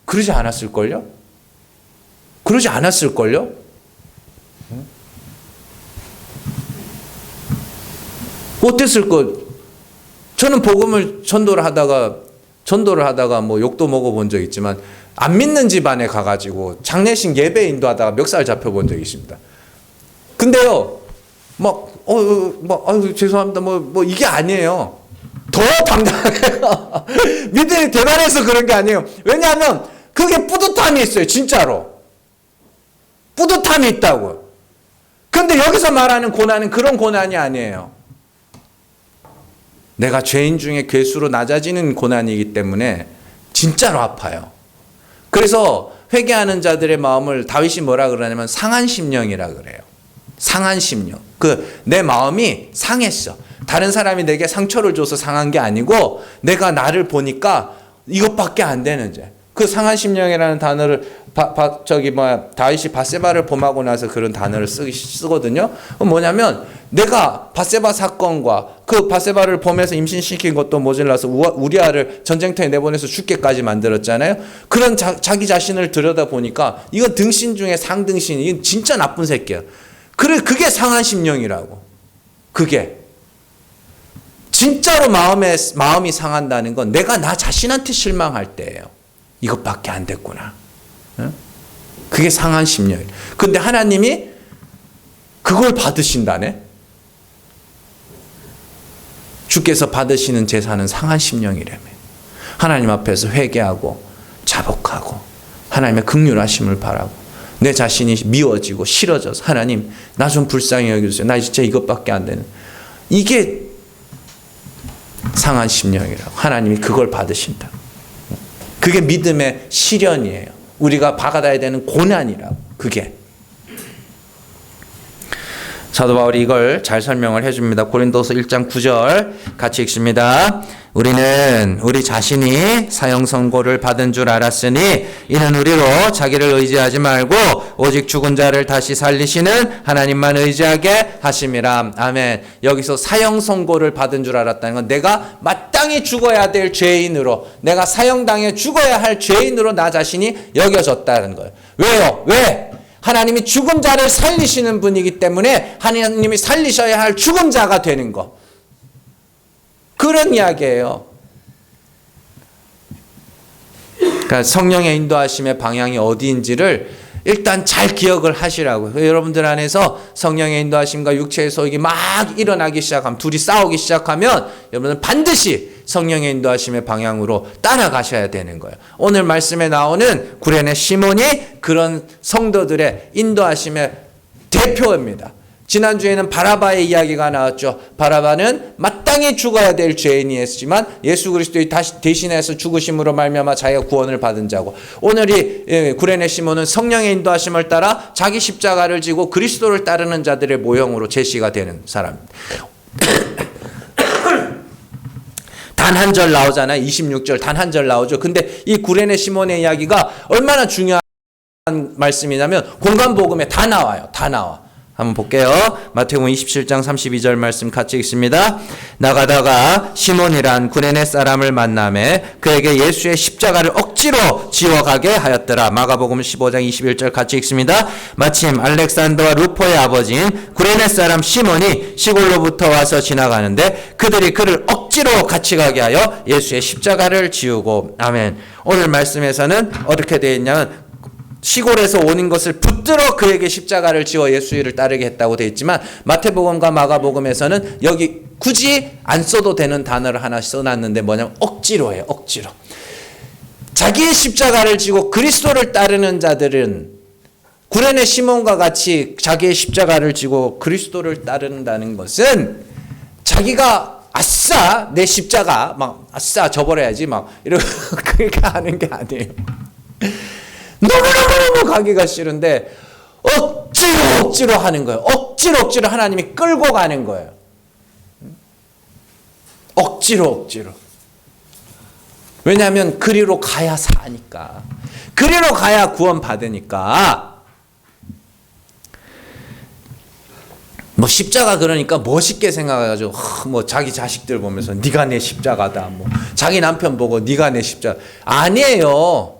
Speaker 1: 그러지 않았을걸요? 그러지 않았을걸요? 어땠을 것? 저는 복음을 전도를 하다가 뭐 욕도 먹어본 적 있지만 안 믿는 집안에 가가지고 장례식 예배 인도하다가 멱살 잡혀본 적이 있습니다. 근데요, 아유 죄송합니다, 뭐 이게 아니에요. 더 당당해요. 믿음이 대단해서 그런 게 아니에요. 왜냐하면 그게 뿌듯함이 있어요, 진짜로. 뿌듯함이 있다고요. 근데 여기서 말하는 고난은 그런 고난이 아니에요. 내가 죄인 중에 괴수로 낮아지는 고난이기 때문에 진짜로 아파요. 그래서 회개하는 자들의 마음을 다윗이 뭐라 그러냐면 상한 심령이라 그래요. 상한 심령. 내 마음이 상했어. 다른 사람이 내게 상처를 줘서 상한 게 아니고 내가 나를 보니까 이것밖에 안 되는 죄. 그 상한 심령이라는 단어를 다윗이 밧세바를 범하고 나서 그런 단어를 쓰거든요. 뭐냐면 내가 밧세바 사건과 그 밧세바를 범해서 임신시킨 것도 모자라서 우리아를 전쟁터에 내보내서 죽게까지 만들었잖아요. 그런 자기 자신을 들여다보니까 이건 등신 중에 상등신, 이건 진짜 나쁜 새끼야. 그게 상한 심령이라고. 그게 진짜로 마음이 상한다는 건 내가 나 자신한테 실망할 때예요. 이것밖에 안 됐구나. 그게 상한 심령이에요. 근데 하나님이 그걸 받으신다네. 주께서 받으시는 제사는 상한 심령이라며. 하나님 앞에서 회개하고 자복하고 하나님의 긍휼하심을 바라고 내 자신이 미워지고 싫어져서 하나님 나 좀 불쌍히 여겨주세요. 나 진짜 이것밖에 안 되는. 이게 상한 심령이라고. 하나님이 그걸 받으신다. 그게 믿음의 시련이에요. 우리가 받아야 되는 고난이라고. 그게. 사도 바울이 이걸 잘 설명을 해줍니다. 고린도서 1장 9절 같이 읽습니다. 우리는 우리 자신이 사형선고를 받은 줄 알았으니 이는 우리로 자기를 의지하지 말고 오직 죽은 자를 다시 살리시는 하나님만 의지하게 하심이라. 아멘. 여기서 사형선고를 받은 줄 알았다는 건 내가 마땅히 죽어야 될 죄인으로, 내가 사형당해 죽어야 할 죄인으로 나 자신이 여겨졌다는 거예요. 왜요? 왜? 하나님이 죽은 자를 살리시는 분이기 때문에 하나님이 살리셔야 할 죽은 자가 되는 거. 그런 이야기예요. 그러니까 성령의 인도하심의 방향이 어디인지를 일단 잘 기억을 하시라고요. 여러분들 안에서 성령의 인도하심과 육체의 소욕이 막 일어나기 시작하면, 둘이 싸우기 시작하면 여러분은 반드시 성령의 인도하심의 방향으로 따라가셔야 되는 거예요. 오늘 말씀에 나오는 구레네 시몬이 그런 성도들의 인도하심의 대표입니다. 지난주에는 바라바의 이야기가 나왔죠. 바라바는 마땅히 죽어야 될 죄인이었지만 예수 그리스도의 대신해서 죽으심으로 말미암아 자기가 구원을 받은 자고, 오늘이 구레네 시몬은 성령의 인도하심을 따라 자기 십자가를 지고 그리스도를 따르는 자들의 모형으로 제시가 되는 사람입니다. 단 한 절 나오잖아요. 26절 단 한 절 나오죠. 근데 이 구레네 시몬의 이야기가 얼마나 중요한 말씀이냐면 공간복음에 다 나와요. 다 나와. 한번 볼게요. 마태복음 27장 32절 말씀 같이 읽습니다. 나가다가 시몬이란 구레네 사람을 만나매 그에게 예수의 십자가를 억지로 지워가게 하였더라. 마가복음 15장 21절 같이 읽습니다. 마침 알렉산더와 루포의 아버지인 구레네 사람 시몬이 시골로부터 와서 지나가는데 그들이 그를 억지로 같이 가게 하여 예수의 십자가를 지우고. 아멘. 오늘 말씀에서는 어떻게 되어 있냐면 시골에서 오는 것을 붙들어 그에게 십자가를 지워 예수를 따르게 했다고 되어 있지만, 마태복음과 마가복음에서는 여기 굳이 안 써도 되는 단어를 하나 써놨는데 뭐냐면 억지로 해요. 억지로. 자기의 십자가를 지고 그리스도를 따르는 자들은 구레네 시몬과 같이 자기의 십자가를 지고 그리스도를 따른다는 것은 자기가 아싸 내 십자가 막 아싸 져버려야지 막 이렇게 그렇게 하는 게 아니에요. 너무너무 가기가 싫은데 억지로 하는 거예요. 억지로 하나님이 끌고 가는 거예요. 억지로. 왜냐하면 그리로 가야 사니까. 그리로 가야 구원 받으니까. 뭐 십자가 그러니까 멋있게 생각해가지고 뭐 자기 자식들 보면서 네가 내 십자가다. 뭐 자기 남편 보고 네가 내 십자가. 아니에요.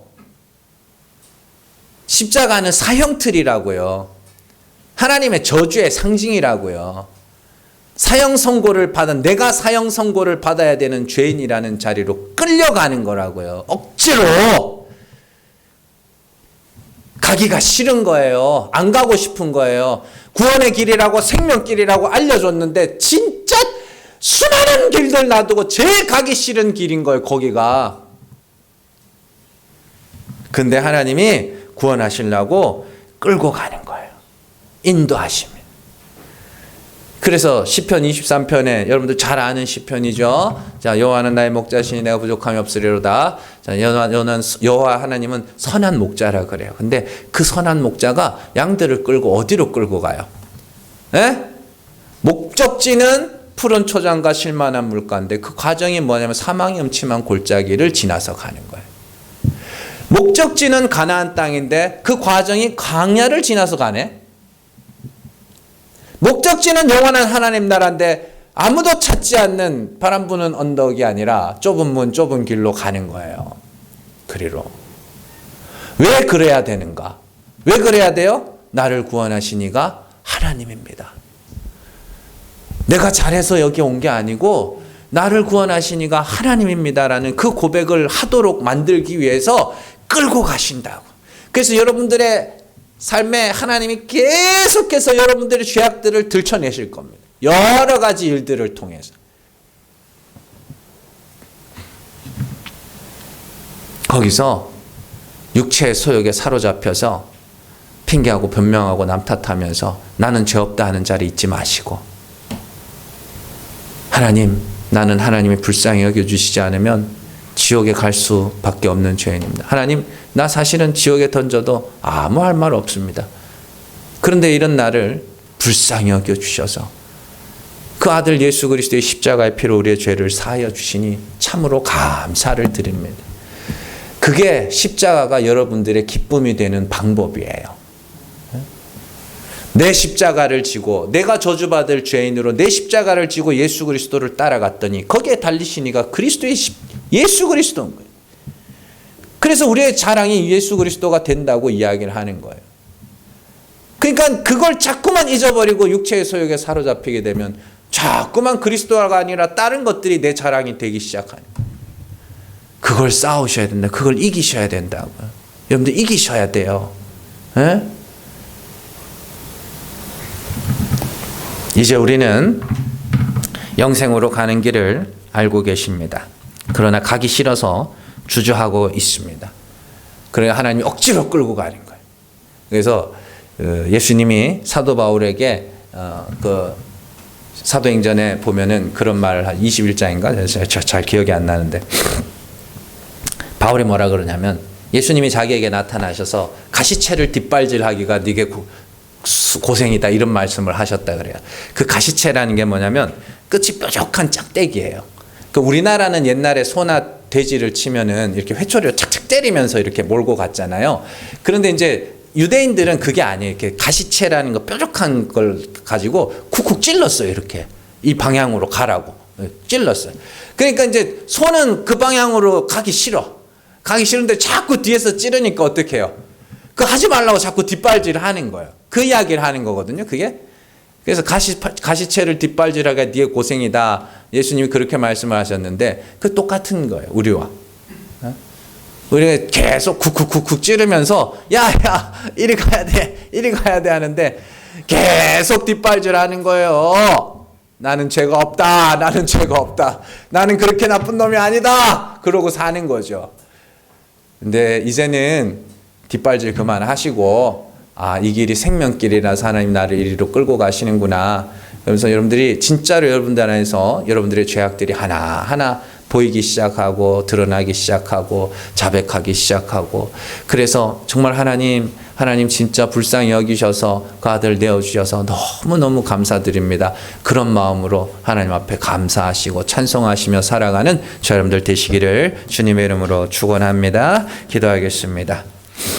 Speaker 1: 십자가는 사형틀이라고요. 하나님의 저주의 상징이라고요. 사형 선고를 받은, 내가 사형 선고를 받아야 되는 죄인이라는 자리로 끌려가는 거라고요. 억지로 가기가 싫은 거예요. 안 가고 싶은 거예요. 구원의 길이라고 생명길이라고 알려줬는데 진짜 수많은 길들 놔두고 제일 가기 싫은 길인 거예요. 거기가. 근데 하나님이 구원하시려고 끌고 가는 거예요. 인도하십니다. 그래서 시편 23편에 여러분들 잘 아는 시편이죠. 자, 여호와는 나의 목자시니 내가 부족함이 없으리로다. 자, 여호와 하나님은 선한 목자라 그래요. 근데 그 선한 목자가 양들을 끌고 어디로 끌고 가요? 에? 목적지는 푸른 초장과 실만한 물가인데 그 과정이 뭐냐면 사망이 음침한 골짜기를 지나서 가는 거예요. 목적지는 가나안 땅인데 그 과정이 광야를 지나서 가네. 목적지는 영원한 하나님 나라인데 아무도 찾지 않는 바람 부는 언덕이 아니라 좁은 문 좁은 길로 가는 거예요. 그리로. 왜 그래야 되는가? 왜 그래야 돼요? 나를 구원하신 이가 하나님입니다. 내가 잘해서 여기 온 게 아니고 나를 구원하신 이가 하나님입니다라는 그 고백을 하도록 만들기 위해서 끌고 가신다고. 그래서 여러분들의 삶에 하나님이 계속해서 여러분들의 죄악들을 들춰내실 겁니다. 여러 가지 일들을 통해서. 거기서 육체의 소욕에 사로잡혀서 핑계하고 변명하고 남 탓하면서 나는 죄 없다 하는 자리 잊지 마시고, 하나님, 나는 하나님이 불쌍히 여겨주시지 않으면 지옥에 갈 수밖에 없는 죄인입니다. 하나님, 나 사실은 지옥에 던져도 아무 할 말 없습니다. 그런데 이런 나를 불쌍히 여겨주셔서 그 아들 예수 그리스도의 십자가의 피로 우리의 죄를 사하여 주시니 참으로 감사를 드립니다. 그게 십자가가 여러분들의 기쁨이 되는 방법이에요. 내 십자가를 지고 내가 저주받을 죄인으로 내 십자가를 지고 예수 그리스도를 따라갔더니 거기에 달리신 이가 예수 그리스도인 거예요. 그래서 우리의 자랑이 예수 그리스도가 된다고 이야기를 하는 거예요. 그러니까 그걸 자꾸만 잊어버리고 육체의 소욕에 사로잡히게 되면 자꾸만 그리스도가 아니라 다른 것들이 내 자랑이 되기 시작하는 거예요. 그걸 싸우셔야 된다. 그걸 이기셔야 된다고요. 여러분들 이기셔야 돼요. 에? 이제 우리는 영생으로 가는 길을 알고 계십니다. 그러나 가기 싫어서 주저하고 있습니다. 그래 하나님이 억지로 끌고 가는 거예요. 그래서 예수님이 사도 바울에게 그 사도행전에 보면은 그런 말을 한 21장인가 잘 기억이 안 나는데 바울이 뭐라 그러냐면 예수님이 자기에게 나타나셔서 가시채를 뒷발질하기가 네게 고생이다 이런 말씀을 하셨다 그래요. 그 가시채라는 게 뭐냐면 끝이 뾰족한 짝대기예요. 그 우리나라는 옛날에 소나 돼지를 치면은 이렇게 회초리를 착착 때리면서 이렇게 몰고 갔잖아요. 그런데 이제 유대인들은 그게 아니에요. 이렇게 가시채라는 거 뾰족한 걸 가지고 쿡쿡 찔렀어요. 이렇게 이 방향으로 가라고 찔렀어요. 그러니까 이제 소는 그 방향으로 가기 싫은데 자꾸 뒤에서 찌르니까 어떻게 해요? 그 하지 말라고 자꾸 뒷발질을 하는 거예요. 그 이야기를 하는 거거든요. 그게. 그래서 가시채를 뒷발질하기가 네의 고생이다. 예수님이 그렇게 말씀을 하셨는데 그 똑같은 거예요. 우리와. 우리가 계속 쿡쿡쿡쿡 찌르면서 야야 이리 가야 돼 하는데 계속 뒷발질하는 거예요. 나는 죄가 없다. 나는 그렇게 나쁜 놈이 아니다. 그러고 사는 거죠. 근데 이제는 뒷발질 그만하시고 이 길이 생명길이라서 하나님 나를 이리로 끌고 가시는구나. 그래서 여러분들이 진짜로 여러분들 안에서 여러분들의 죄악들이 하나하나 보이기 시작하고 드러나기 시작하고 자백하기 시작하고 그래서 정말 하나님 진짜 불쌍히 여기셔서 그 아들 내어주셔서 너무너무 감사드립니다. 그런 마음으로 하나님 앞에 감사하시고 찬송하시며 살아가는 저 여러분들 되시기를 주님의 이름으로 축원합니다. 기도하겠습니다.